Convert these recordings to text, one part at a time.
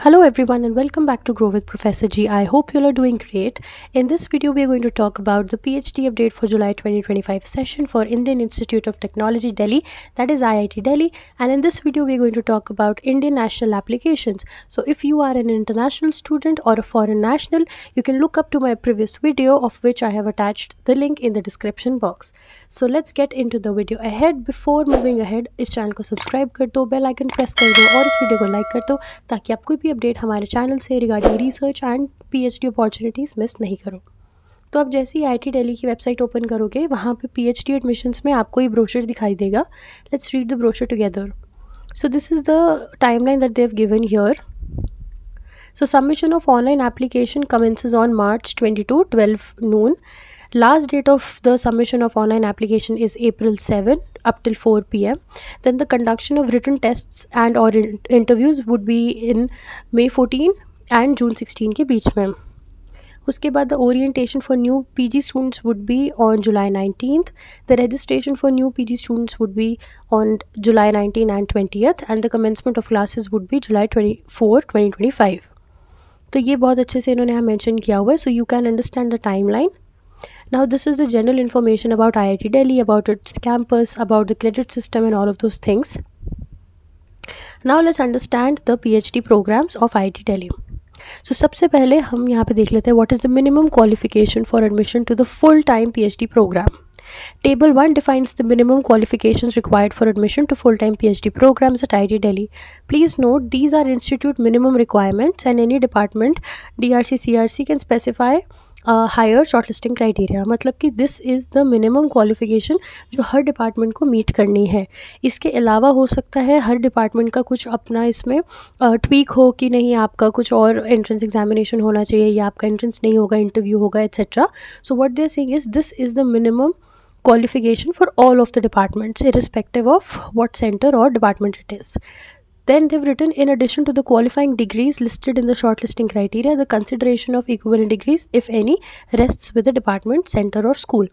Hello everyone and welcome back to Grow with Professor G. I hope you all are doing great. In this video we are going to talk about the PhD update for July 2025 session for Indian Institute of Technology Delhi, that is IIT Delhi, and in this video we are going to talk about Indian national applications. So if you are an international student or a foreign national, you can look up to my previous video of which I have attached the link in the description box. So let's get into the video ahead. Before moving ahead, इस channel को subscribe कर दो, bell icon press कर दो और इस video को like कर दो ताकि आप कोई भी अपडेट हमारे चैनल से regarding research and PhD opportunities miss नहीं करो। तो आप जैसे ही आईआईटी दिल्ली की वेबसाइट ओपन करोगे वहाँ पे पीएचडी एडमिशन्स में आपको ये ब्रोशर दिखाई देगा। Let's read the brochure together. So this is the timeline that they have given here. So submission of online application commences on March 22, 12 noon. Last date of the submission of online application is April 7 up till 4 p.m. Then the conduction of written tests and or interviews would be in May 14 and June 16 के बीच में. उसके बाद the orientation for new PG students would be on July 19th. The registration for new PG students would be on July 19 and 20th and the commencement of classes would be July 24, 2025. तो ये बहुत अच्छे से इन्होंने यहाँ mention किया हुआ है, so you can understand the time line. Now this is the general information about IIT Delhi, about its campus, about the credit system and all of those things. Now let's understand the PhD programs of IIT Delhi. So सबसे पहले हम यहाँ पे देख लेते हैं what is the minimum qualification for admission to the full-time PhD program. Table 1 defines the minimum qualifications required for admission to full-time PhD programs at IIT Delhi. Please note these are institute minimum requirements and any department DRC CRC can specify higher shortlisting criteria. मतलब कि this is the minimum qualification जो हर department को meet करनी है. इसके अलावा हो सकता है हर डिपार्टमेंट का कुछ अपना इसमें ट्वीक हो कि नहीं, आपका कुछ और एंट्रेंस एग्जामिनेशन होना चाहिए या आपका एंट्रेंस नहीं होगा, इंटरव्यू होगा etcetera. So what they are saying is this is the minimum qualification for all of the departments irrespective of what center or department it is. Then they've written, in addition to the qualifying degrees listed in the shortlisting criteria, the consideration of equivalent degrees, if any, rests with the department, center or school.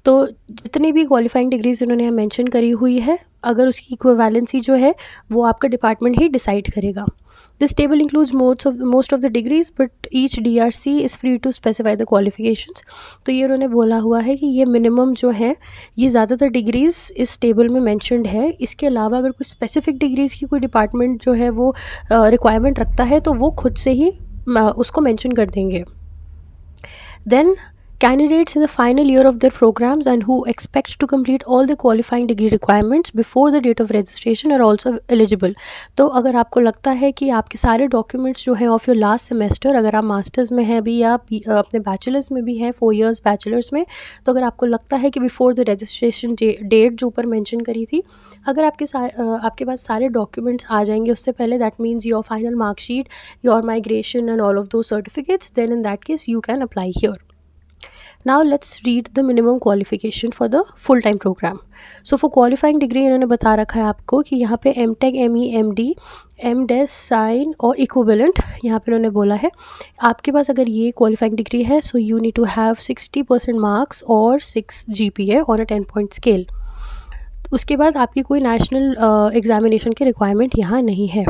तो जितनी भी qualifying degrees इन्होंने यहाँ mention करी हुई है, अगर उसकी इक्विवेलेंसी जो है वो आपका डिपार्टमेंट ही डिसाइड करेगा. This table includes most of the degrees but each DRC is free to specify the qualifications. तो ये उन्होंने बोला हुआ है कि ये मिनिमम जो है ये ज़्यादातर डिग्रीज़ इस टेबल में मैंशनड है. इसके अलावा अगर कोई स्पेसिफिक डिग्रीज़ की कोई डिपार्टमेंट जो है वो रिक्वायरमेंट रखता है तो वो खुद से ही उसको मैंशन कर देंगे. Then candidates in the final year of their programs and who expect to complete all the qualifying degree requirements before the date of registration are also eligible. तो अगर आपको लगता है कि आपके सारे डॉक्यूमेंट्स जो हैं ऑफ योर लास्ट सेमेस्टर, अगर आप मास्टर्स में हैं भी या अपने बैचलर्स में भी हैं 4 years बैचलर्स में, तो अगर आपको लगता है कि बिफोर द रजिस्ट्रेशन डेट जो ऊपर मेंशन करी थी, अगर आपके पास सारे डॉक्यूमेंट्स आ जाएंगे उससे पहले, that means your final marksheet, your migration and all of those certificates, then in that case you can apply here. Now let's read the minimum qualification for the full-time program. So for qualifying degree इन्होंने बता रखा है आपको कि यहाँ पे M.Tech, ME, MD, MDes, साइन और इक्विवेलेंट यहाँ पे उन्होंने बोला है. आपके पास अगर ये क्वालिफाइंग डिग्री है so you need to have 60% marks और 6 GPA on a 10-point scale. उसके बाद आपकी कोई नेशनल एग्जामिनेशन की रिक्वायरमेंट यहाँ नहीं है.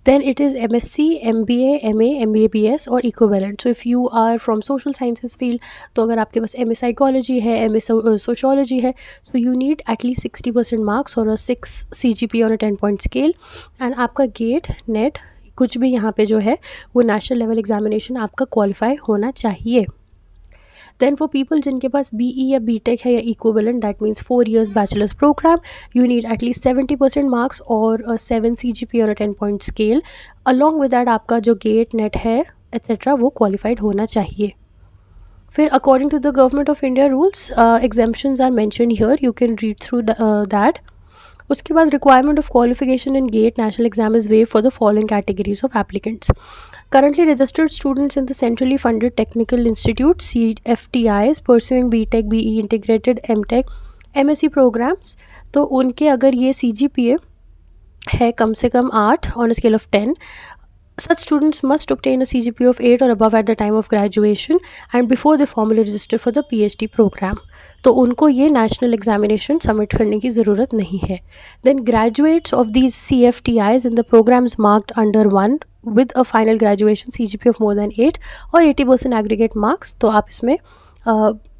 Then it is MSc, MBA, MA, MBBS और equivalent. So if you are from social sciences field, तो अगर आपके पास MA psychology है, MA sociology है, so you need at least 60% marks और 6 CGPA on a 10-point scale. And आपका GATE, NET कुछ भी यहाँ पे जो है वो नेशनल लेवल एग्जामिनेशन आपका क्वालिफाई होना चाहिए. Then for people जिनके पास BE या BTech है या equivalent, that means 4 years bachelor's program, you need at least 70% marks और 7 CGPA on a 10-point scale. Along with that आपका जो GATE, NET है etc. वो qualified होना चाहिए. फिर according to the Government of India rules, exemptions are mentioned here. You can read through that. उसके बाद requirement of qualification in GATE national exam is waived for the following categories of applicants. Currently registered students in the centrally funded technical institute CFTIs pursuing BTech, BE integrated, MTech, MSc programs, तो उनके अगर ये CGPA है कम से कम 8 on a scale of 10, such students must obtain a CGPA of 8 or above at the time of graduation and before they formally register for the PhD program. तो उनको ये national examination submit करने की ज़रूरत नहीं है. Then graduates of these CFTIs in the programs marked under 1 with a final graduation CGPA of more than 8 और 80% aggregate marks, तो आप इसमें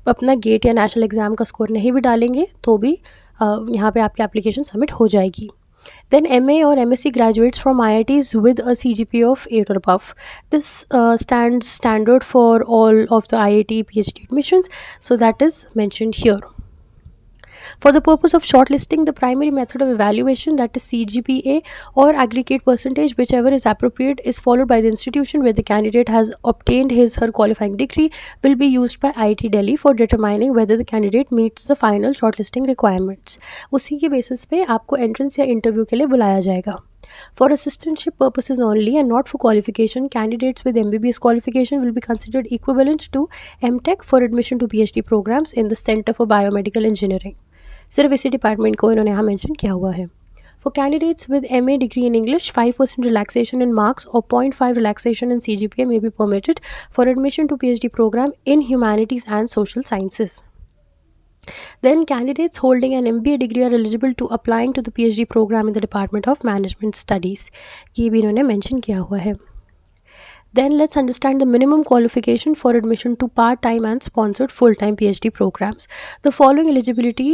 अपना गेट या नेशनल एग्ज़ाम का स्कोर नहीं भी डालेंगे तो भी यहाँ पे आपकी एप्लीकेशन सबमिट हो जाएगी. Then MA or MSc graduates from IITs with a CGPA of 8 or above. This stands standard for all of the IIT PhD admissions, so that is mentioned here. For the purpose of shortlisting, the primary method of evaluation, that is CGPA or aggregate percentage, whichever is appropriate, is followed by the institution where the candidate has obtained his/her qualifying degree, will be used by IIT Delhi for determining whether the candidate meets the final shortlisting requirements. उसी के basis पे आपको entrance या interview के लिए बुलाया जाएगा. For assistantship purposes only and not for qualification, candidates with MBBS qualification will be considered equivalent to MTech for admission to PhD programs in the Center for Biomedical Engineering. सिर्फ इसी department को इन्होंने यहाँ mention किया हुआ है. For candidates with MA degree in English, 5% relaxation in marks or 0.5 relaxation in CGPA may be permitted for admission to PhD program in humanities and social sciences. Then candidates holding an MBA degree are eligible to applying to the PhD program in the Department of Management Studies. ये भी इन्होंने mention किया हुआ है. Then let's understand the minimum qualification for admission to part-time and sponsored full-time PhD programs. The following eligibility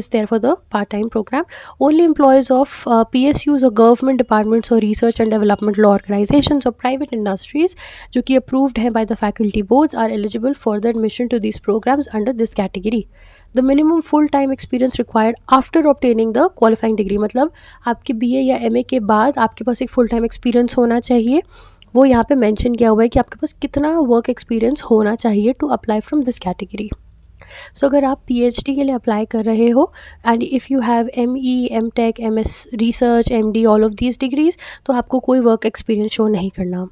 is there for the part-time program. Only employees of PSUs or government departments or research and developmental organizations or private industries जो कि approved हैं by the faculty boards are eligible for the admission to these programs under this category. The minimum full-time experience required after obtaining the qualifying degree, मतलब आपके BA या MA के बाद आपके पास एक full-time experience होना चाहिए. वो यहाँ पे मेंशन किया हुआ है कि आपके पास कितना वर्क एक्सपीरियंस होना चाहिए to apply from this category. So अगर आप PhD के लिए अप्लाई कर रहे हो and if you have ME, MTech, MS research, MD, all of these degrees, तो आपको कोई वर्क एक्सपीरियंस शो नहीं करना.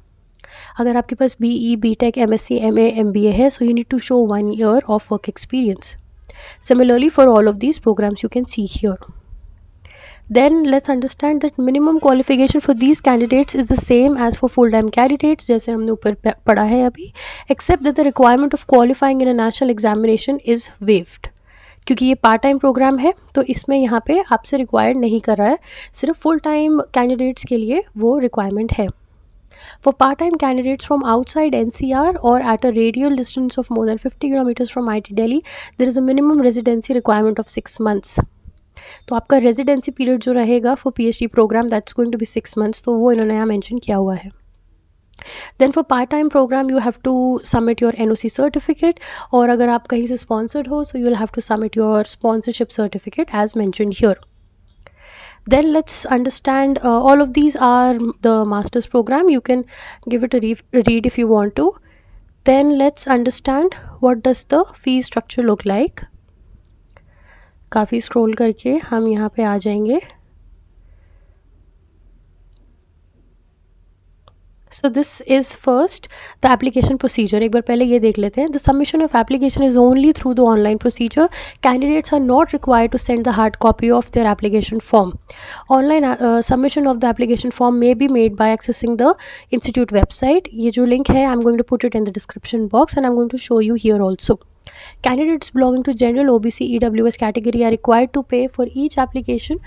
अगर आपके पास BE, BTech, MSc, MA, MBA है, so you need to show 1 year of work experience. Similarly, for all of these programs you can see here. Then let's understand that minimum qualification for these candidates is the same as for full-time candidates, जैसे हमने ऊपर पढ़ा है अभी, except that the requirement of qualifying in a national examination is waived. क्योंकि ये part time programme है तो इसमें यहाँ पे आपसे रिक्वायर्ड नहीं कर रहा है, सिर्फ फुल टाइम कैंडिडेट्स के लिए वो रिक्वायरमेंट है. For part-time candidates from outside NCR or at a radial distance of more than 50 kilometers from IIT Delhi, there is a minimum residency requirement of 6 months. तो आपका रेजिडेंसी पीरियड जो रहेगा for PhD program that's going to be 6 months, तो वो इन्होंने यहाँ mention किया हुआ है. Then for part time program you have to submit your NOC certificate, और अगर आप कहीं से स्पॉन्सर्ड हो so you will have to submit your sponsorship certificate as mentioned here. Then let's understand all of these are the master's program. You can give it a read if you want to. Then let's understand what does the fee structure look like. काफ़ी scroll करके हम यहाँ पे आ जाएंगे. So this is first the application procedure. एक बार पहले ये देख लेते हैं. The submission of application is only through the online procedure. Candidates are not required to send the hard copy of their application form. Online submission of the application form may be made by accessing the institute website. ये जो link है I'm going to put it in the description box and I'm going to show you here also. Candidates belonging to general, OBC, EWS category are required to pay for each application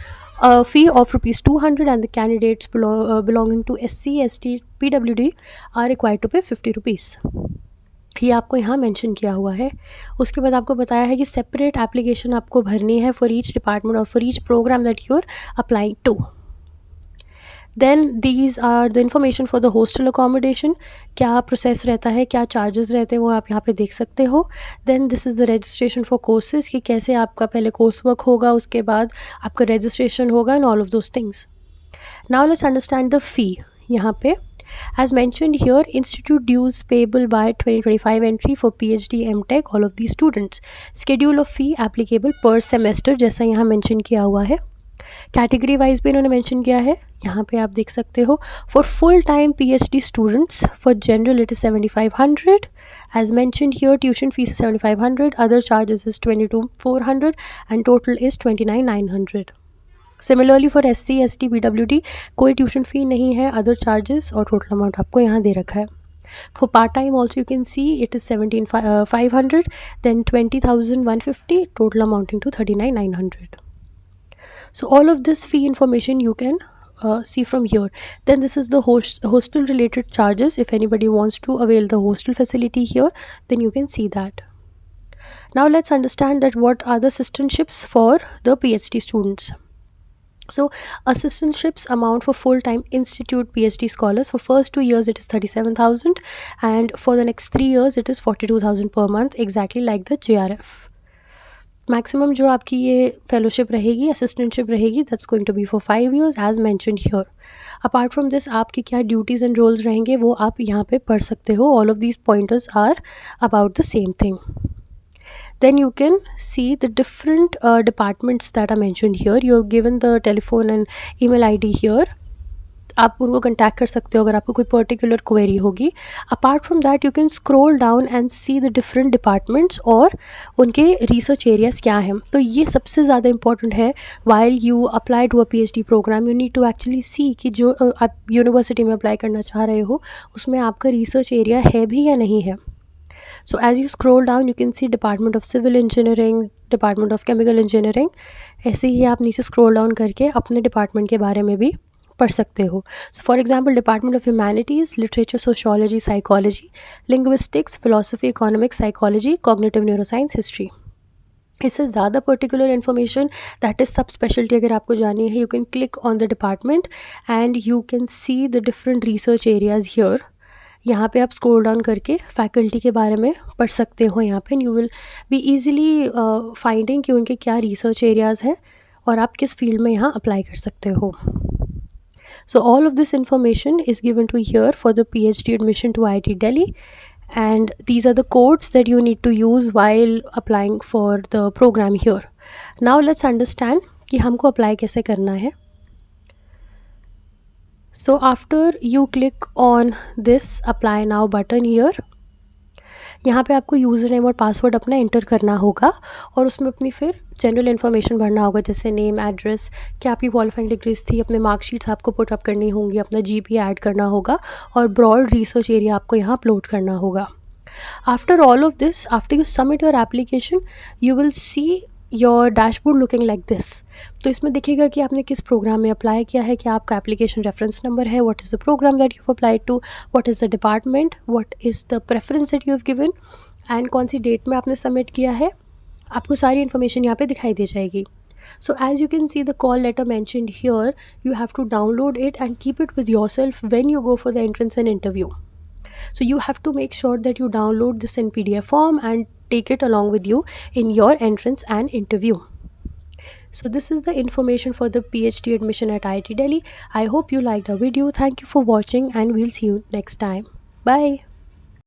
a fee of ₹200 and the candidates belonging to SC, ST, PWD are required to pay ₹50. ये आपको यहाँ mention किया हुआ है. उसके बाद आपको बताया है कि सेपरेट एप्लीकेशन आपको भरनी है फॉर ईच डिपार्टमेंट और for each program that you are applying to. Then these are the information for the hostel accommodation. क्या प्रोसेस रहता है, क्या चार्जेस रहते हैं, वो आप यहाँ पे देख सकते हो. Then this is the registration for courses, कि कैसे आपका पहले कोर्स वर्क होगा, उसके बाद आपका रजिस्ट्रेशन होगा and all of those things. Now let's understand the fee. यहाँ पे as mentioned here, institute dues payable by 2025 entry for PhD, MTech, all of these students. Schedule of fee applicable per semester, जैसा यहाँ mention किया हुआ है. Category wise भी इन्होंने mention किया है, यहाँ पे आप देख सकते हो. For full time PhD students, for general it is 7500 as mentioned here. Tuition fees is 7500, other charges is 22,400 and total is 29,900. Similarly for SC, ST, PWD कोई ट्यूशन फ़ी नहीं है, अदर चार्जेस और टोटल अमाउंट आपको यहाँ दे रखा है. For part-time also you can see it is 17,500, then 20,150, total amounting to 39,900. So all of this fee information you can see from here. Then this is the hostel related charges. If anybody wants to avail the hostel facility here, then you can see that. Now let's understand that what are the assistantships for the PhD students. So assistantships amount for full-time institute PhD scholars. For first 2 years it is 37,000, and for the next 3 years it is 42,000 per month, exactly like the JRF. Maximum जो आपकी ये fellowship रहेगी, assistantship रहेगी, that's going to be for 5 years as mentioned here. Apart from this आपकी क्या duties and roles रहेंगे वो आप यहाँ पे पढ़ सकते हो. All of these pointers are about the same thing. Then you can see the different departments that are mentioned here. You're given the telephone and email ID here. आप उनको कंटैक्ट कर सकते हो अगर आपको कोई पर्टिकुलर क्वेरी होगी. Apart from that you can scroll down and see the different departments और उनके रिसर्च एरियाज़ क्या हैं. तो ये सबसे ज़्यादा इंपॉर्टेंट है. While you apply to a PhD program you need to actually see कि जो आप यूनिवर्सिटी में अप्लाई करना चाह रहे हो उसमें आपका रिसर्च एरिया है भी या नहीं है. So as you scroll down you can see Department of Civil Engineering, Department of Chemical Engineering. ऐसे ही आप नीचे scroll down करके अपने डिपार्टमेंट के बारे में भी पढ़ सकते हो. So for example Department of Humanities, Literature, Sociology, Psychology, Linguistics, Philosophy, Economics, Psychology, Cognitive Neuroscience, History. इससे ज़्यादा पर्टिकुलर इन्फॉर्मेशन दैट इज़ सब स्पेशलिटी अगर आपको जाननी है you can click on the department and you can see the different research areas here. यहाँ पे आप स्क्रॉल डाउन करके फैकल्टी के बारे में पढ़ सकते हो यहाँ पे. You will be easily finding कि उनके क्या रिसर्च एरियाज़ हैं और आप किस फील्ड में यहाँ अप्लाई कर सकते हो. So all of this information is given to here for the PhD admission to IIT Delhi, and these are the codes that you need to use while applying for the program here. Now let's understand कि हमको apply कैसे करना है. So after you click on this apply now button here, यहाँ पे आपको user name और password अपना एंटर करना होगा और उसमें अपनी फिर जनरल इन्फॉर्मेशन भरना होगा, जैसे नेम, एड्रेस, क्या आपकी क्वालिफाइंग डिग्रीज थी, अपने मार्कशीट्स आपको पुटअप करनी होंगी, अपना GPA ऐड करना होगा और ब्रॉड रिसर्च एरिया आपको यहाँ अपलोड करना होगा. After all of this, after you submit your application you will see your dashboard looking like this. तो इसमें दिखेगा कि आपने किस प्रोग्राम में अप्लाई किया है, क्या आपका एप्लीकेशन रेफरेंस नंबर है, what is the program that you applied to, what is the department, what is the preference that you have given and कौन सी डेट में आपने सबमिट किया है. आपको सारी इन्फॉर्मेशन यहाँ पे दिखाई दे जाएगी. So as you can see the call letter mentioned here, you have to download it and keep it with yourself when you go for the entrance and interview. So you have to make sure that you download this in PDF form and take it along with you in your entrance and interview. So this is the information for the PhD admission at IIT Delhi. I hope you liked our video. Thank you for watching and we'll see you next time. Bye.